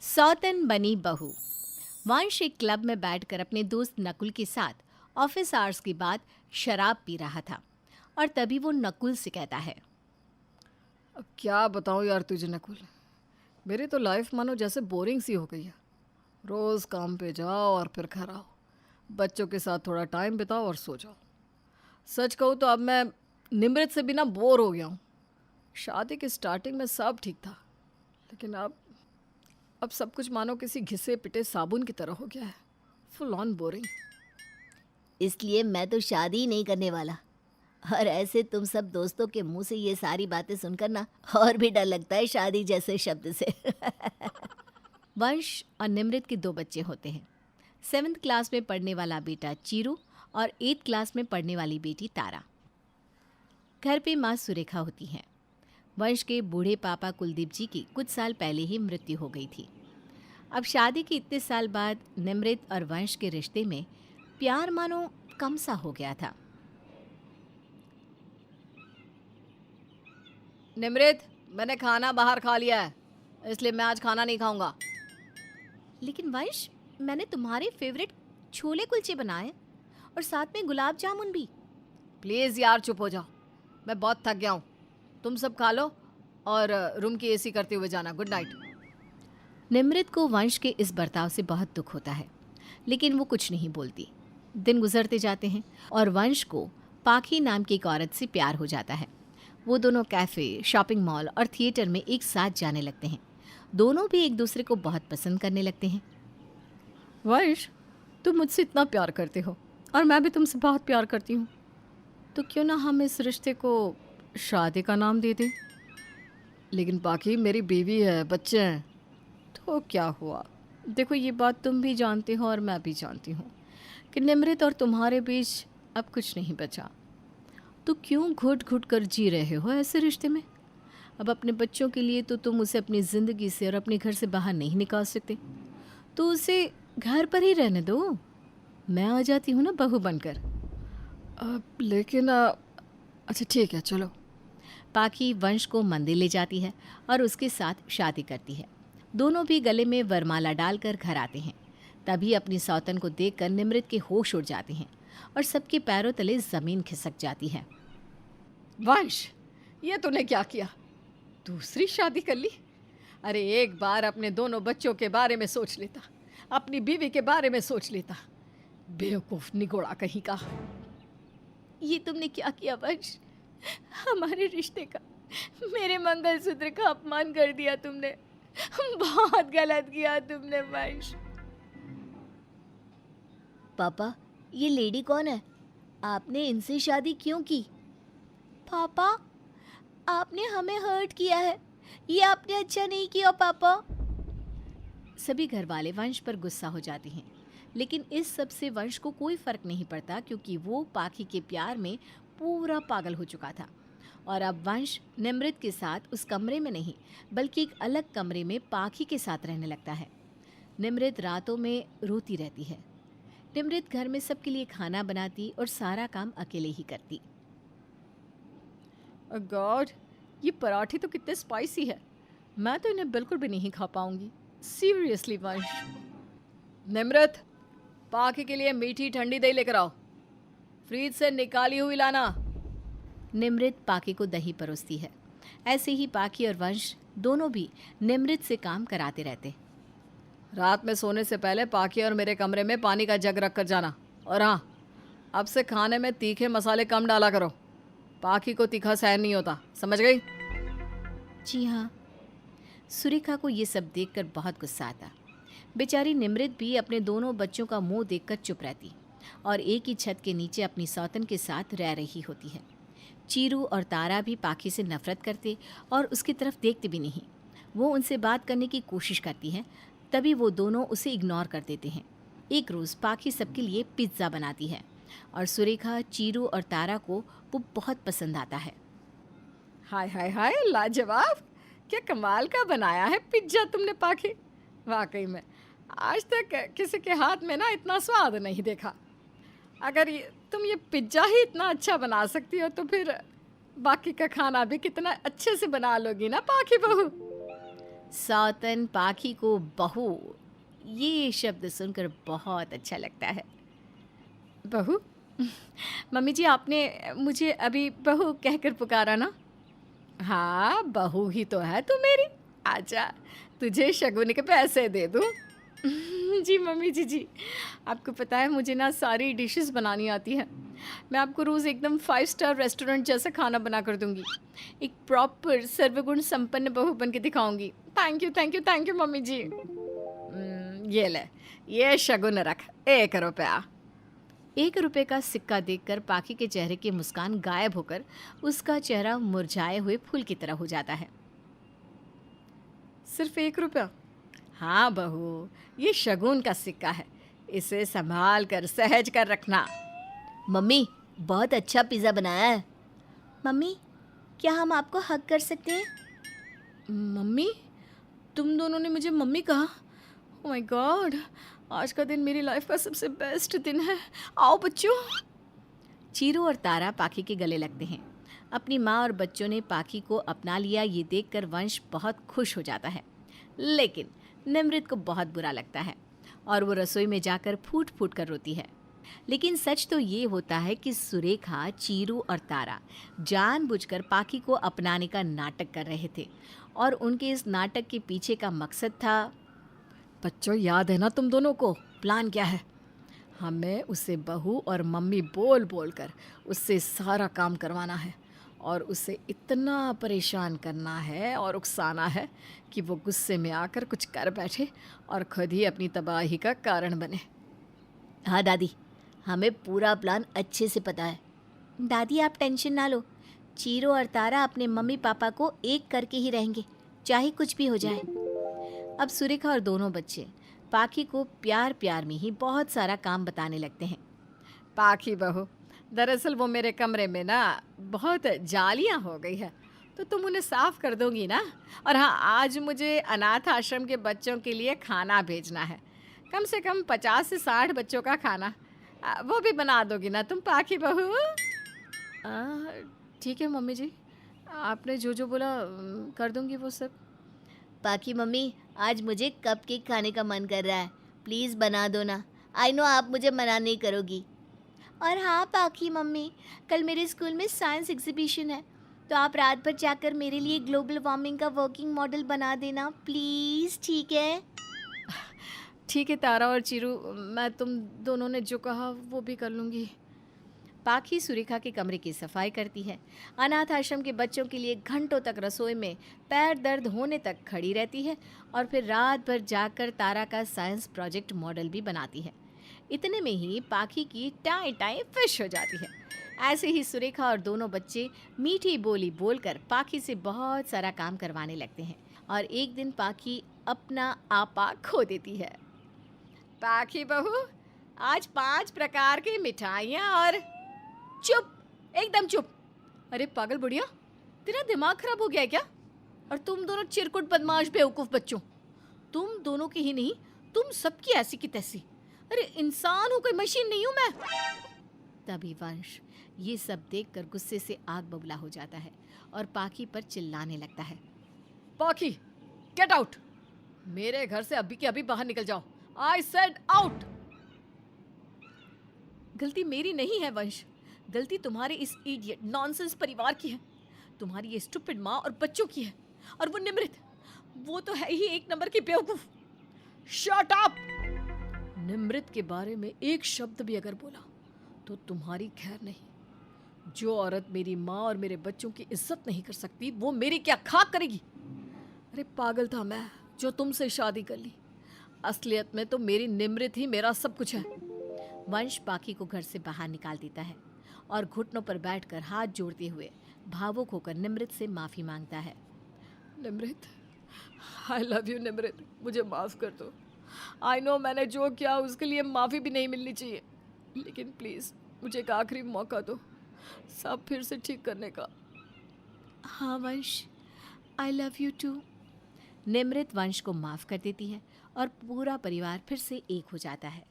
सौतन बनी बहू। वंश एक क्लब में बैठकर अपने दोस्त नकुल के साथ ऑफिस आवर्स के बाद शराब पी रहा था और तभी वो नकुल से कहता है। अब क्या बताऊँ यार तुझे नकुल। मेरी तो लाइफ मानो जैसे बोरिंग सी हो गई है। रोज़ काम पे जाओ और फिर घर आओ, बच्चों के साथ थोड़ा टाइम बिताओ और सो जाओ। सच कहूँ तो अब मैं निमृत से भी ना बोर हो गया हूँ। शादी की स्टार्टिंग में सब ठीक था, लेकिन अब सब कुछ मानो किसी घिसे पिटे साबुन की तरह हो गया है। Full on boring. इसलिए मैं तो शादी ही नहीं करने वाला। और ऐसे तुम सब दोस्तों के मुंह से ये सारी बातें सुनकर ना और भी डर लगता है शादी जैसे शब्द से। वंश और निमृत के दो बच्चे होते हैं। 7th क्लास में पढ़ने वाला बेटा चीरू और 8th क्लास में पढ़ने वाली बेटी तारा। घर पे माँ सुरेखा होती हैं। वंश के बूढ़े पापा कुलदीप जी की कुछ साल पहले ही मृत्यु हो गई थी। अब शादी के इतने साल बाद निमृत और वंश के रिश्ते में प्यार मानो कम सा हो गया था। निमृत, मैंने खाना बाहर खा लिया है, इसलिए मैं आज खाना नहीं खाऊंगा। लेकिन वंश, मैंने तुम्हारे फेवरेट छोले कुलचे बनाए और साथ में गुलाब जामुन भी। प्लीज़ यार चुप हो जाओ, मैं बहुत थक गया हूँ। तुम सब खा लो और रूम की एसी करते हुए जाना। Good night. निमृत को वंश के इस बर्ताव से बहुत दुख होता है, लेकिन वो कुछ नहीं बोलती। दिन गुजरते जाते हैं और वंश को पाखी नाम की एक औरत से प्यार हो जाता है। वो दोनों कैफ़े, शॉपिंग मॉल और थिएटर में एक साथ जाने लगते हैं। दोनों भी एक दूसरे को बहुत पसंद करने लगते हैं। वंश, तुम मुझसे इतना प्यार करते हो और मैं भी तुमसे बहुत प्यार करती हूँ, तो क्यों ना हम इस रिश्ते को शादी का नाम दे दें। लेकिन बाकी मेरी बीवी है, बच्चे हैं, तो क्या हुआ। देखो, ये बात तुम भी जानती हो और मैं भी जानती हूँ कि निमृत और तुम्हारे बीच अब कुछ नहीं बचा। तो क्यों घुट घुट कर जी रहे हो ऐसे रिश्ते में। अब अपने बच्चों के लिए तो तुम उसे अपनी ज़िंदगी से और अपने घर से बाहर नहीं निकाल सकते, तो उसे घर पर ही रहने दो। मैं आ जाती हूँ ना बहू बनकर। लेकिन अच्छा ठीक है, चलो। पाखी वंश को मंदिर ले जाती है और उसके साथ शादी करती है। दोनों भी गले में वरमाला डालकर घर आते हैं। तभी अपनी सौतन को देखकर निमृत के होश उड़ जाते हैं और सबके पैरों तले ज़मीन खिसक जाती है। वंश, ये तूने क्या किया? दूसरी शादी कर ली? अरे एक बार अपने दोनों बच्चों के बारे में सोच लेता, अपनी बीवी के बारे में सोच लेता। बेवकूफ निगोड़ा कहीं का। ये तुमने क्या किया वंश? हमारे रिश्ते का, मेरे मंगलसूत्र का अपमान कर दिया तुमने। बहुत गलत किया तुमने वंश। पापा, ये लेडी कौन है? आपने इनसे शादी क्यों की? पापा, आपने हमें हर्ट किया है। ये आपने अच्छा नहीं किया पापा। सभी घर वाले वंश पर गुस्सा हो जाते हैं, लेकिन इस सब से वंश को कोई फर्क नहीं पड़ता क्योंकि वो पाखी के प्यार में पूरा पागल हो चुका था। और अब वंश निमृत के साथ उस कमरे में नहीं बल्कि एक अलग कमरे में पाखी के साथ रहने लगता है। निमृत रातों में रोती रहती है। निमृत घर में सबके लिए खाना बनाती और सारा काम अकेले ही करती। गॉड, ये पराठे तो कितने स्पाइसी है। मैं तो इन्हें बिल्कुल भी नहीं खा पाऊंगी। सीरियसली वंश। निमृत, पाखी के लिए मीठी ठंडी दही लेकर आओ। फ्रीज से निकाली हुई लाना। निमृत पाखी को दही परोसती है। ऐसे ही पाखी और वंश दोनों भी निमृत से काम कराते रहते। रात में सोने से पहले पाखी और मेरे कमरे में पानी का जग रख कर जाना। और हाँ, अब से खाने में तीखे मसाले कम डाला करो। पाखी को तीखा सहन नहीं होता, समझ गई? जी हाँ। सुरेखा को ये सब देखकर बहुत गुस्सा आता। बेचारी निमृत भी अपने दोनों बच्चों का मुंह देखकर चुप रहती और एक ही छत के नीचे अपनी सौतन के साथ रह रही होती है। चीरू और तारा भी पाखी से नफरत करते और उसकी तरफ देखते भी नहीं। वो उनसे बात करने की कोशिश करती है, तभी वो दोनों उसे इग्नोर कर देते हैं। एक रोज़ पाखी सबके लिए पिज्ज़ा बनाती है और सुरेखा, चीरू और तारा को वो बहुत पसंद आता है। हाय हाय हाय, लाजवाब! क्या कमाल का बनाया है पिज्जा तुमने पाखी। वाकई में आज तक किसी के हाथ में ना इतना स्वाद नहीं देखा। अगर तुम ये पिज्जा ही इतना अच्छा बना सकती हो तो फिर बाकी का खाना भी कितना अच्छे से बना लोगी ना पाखी बहू। सौतन पाखी को बहू, ये शब्द सुनकर बहुत अच्छा लगता है। बहू? मम्मी जी, आपने मुझे अभी बहू कहकर पुकारा ना? हाँ, बहू ही तो है तू मेरी। आजा, तुझे शगुन के पैसे दे दूँ। जी मम्मी जी, आपको पता है मुझे ना सारी डिशेस बनानी आती है। मैं आपको रोज़ एकदम 5 स्टार रेस्टोरेंट जैसा खाना बना कर दूंगी। एक प्रॉपर सर्वगुण संपन्न बहू बन के दिखाऊंगी। Thank you thank you thank you mummy ji. ये ले, ये शगुन रख, 1 रुपया। 1 रुपए का सिक्का देखकर पाखी के चेहरे की मुस्कान गायब होकर उसका चेहरा मुरझाए हुए फूल की तरह हो जाता है। सिर्फ 1 रुपया? हाँ बहू, ये शगुन का सिक्का है, इसे संभाल कर सहज कर रखना। मम्मी, बहुत अच्छा पिज़्ज़ा बनाया है। मम्मी, क्या हम आपको हग कर सकते हैं? मम्मी? तुम दोनों ने मुझे मम्मी कहा? ओह माय गॉड, आज का दिन मेरी लाइफ का सबसे बेस्ट दिन है। आओ बच्चों। चीरू और तारा पाखी के गले लगते हैं। अपनी माँ और बच्चों ने पाखी को अपना लिया, ये देखकर वंश बहुत खुश हो जाता है। लेकिन निमृत को बहुत बुरा लगता है और वो रसोई में जाकर फूट फूट कर रोती है। लेकिन सच तो ये होता है कि सुरेखा, चीरू और तारा जानबूझकर पाखी को अपनाने का नाटक कर रहे थे और उनके इस नाटक के पीछे का मकसद था। बच्चों, याद है ना तुम दोनों को प्लान क्या है? हमें उसे बहू और मम्मी बोल बोल कर उससे सारा काम करवाना है और उसे इतना परेशान करना है और उकसाना है कि वो गुस्से में आकर कुछ कर बैठे और खुद ही अपनी तबाही का कारण बने। हाँ दादी, हमें पूरा प्लान अच्छे से पता है। दादी, आप टेंशन ना लो। चीरो और तारा अपने मम्मी पापा को एक करके ही रहेंगे, चाहे कुछ भी हो जाए। अब सुरेखा और दोनों बच्चे पाखी को प्यार प्यार में ही बहुत सारा काम बताने लगते हैं। पाखी बहू, दरअसल वो मेरे कमरे में ना बहुत जालियाँ हो गई है, तो तुम उन्हें साफ़ कर दोगी ना? और हाँ, आज मुझे अनाथ आश्रम के बच्चों के लिए खाना भेजना है, कम से कम 50 से 60 बच्चों का खाना। वो भी बना दोगी ना तुम पाखी बहू? ठीक है मम्मी जी, आपने जो जो बोला कर दूंगी वो सब। पाखी मम्मी, आज मुझे कपकेक खाने का मन कर रहा है, प्लीज़ बना दो ना। आई नो आप मुझे मना नहीं करोगी। और हाँ पाखी मम्मी, कल मेरे स्कूल में साइंस एग्जीबिशन है, तो आप रात भर जाकर मेरे लिए ग्लोबल वार्मिंग का वर्किंग मॉडल बना देना प्लीज़, ठीक है? ठीक है तारा और चीरू, मैं तुम दोनों ने जो कहा वो भी कर लूँगी। पाखी सुरेखा के कमरे की सफाई करती है, अनाथ आश्रम के बच्चों के लिए घंटों तक रसोई में पैर दर्द होने तक खड़ी रहती है और फिर रात भर जाकर तारा का साइंस प्रोजेक्ट मॉडल भी बनाती है। इतने में ही पाखी की टाई टाई फिश हो जाती है। ऐसे ही सुरेखा और दोनों बच्चे मीठी बोली बोलकर पाखी से बहुत सारा काम करवाने लगते हैं और एक दिन पाखी अपना आपा खो देती है। पाखी बहू, आज 5 प्रकार की मिठाइयाँ और चुप, एकदम चुप। अरे पागल बुढ़िया, तेरा दिमाग खराब हो गया है क्या? और तुम दोनों चिरकुट बदमाश बेवकूफ़ बच्चों, तुम दोनों की ही नहीं, तुम सबकी ऐसी की तैसी। अरे इंसान हूँ, कोई मशीन नहीं हूँ मैं। तभी वंश ये सब देखकर गुस्से से आग बबूला हो जाता है और पाखी पर चिल्लाने लगता है। पाखी, गेट आउट! मेरे घर से अभी के अभी बाहर निकल जाओ। I said out! गलती मेरी नहीं है वंश, गलती तुम्हारे इस इडियट नॉनसेंस परिवार की है। तुम्हारी ये स्टूपिड माँ और बच्चों की है। और वो निमृत, वो तो है ही एक नंबर की बेवकूफ। Shut up! निमृत के बारे में एक शब्द भी अगर बोला तो तुम्हारी खैर नहीं। जो औरत मेरी माँ और मेरे बच्चों की इज्जत नहीं कर सकती, वो मेरी क्या खाक करेगी? अरे पागल था मैं जो तुमसे शादी कर ली। असलियत में तो मेरी निमृत ही मेरा सब कुछ है। वंश पाखी को घर से बाहर निकाल देता है और घुटनों पर बैठकर हाथ जोड़ते हुए भावुक होकर निमृत से माफ़ी मांगता है। निमृत, आई लव यू निमृत, मुझे माफ़ कर दो। आई नो मैंने जो किया उसके लिए माफ़ी भी नहीं मिलनी चाहिए, लेकिन प्लीज़ मुझे एक आखिरी मौका दो सब फिर से ठीक करने का। हाँ Vansh, I love you too. Nimrit Vansh को माफ़ कर देती है और पूरा परिवार फिर से एक हो जाता है।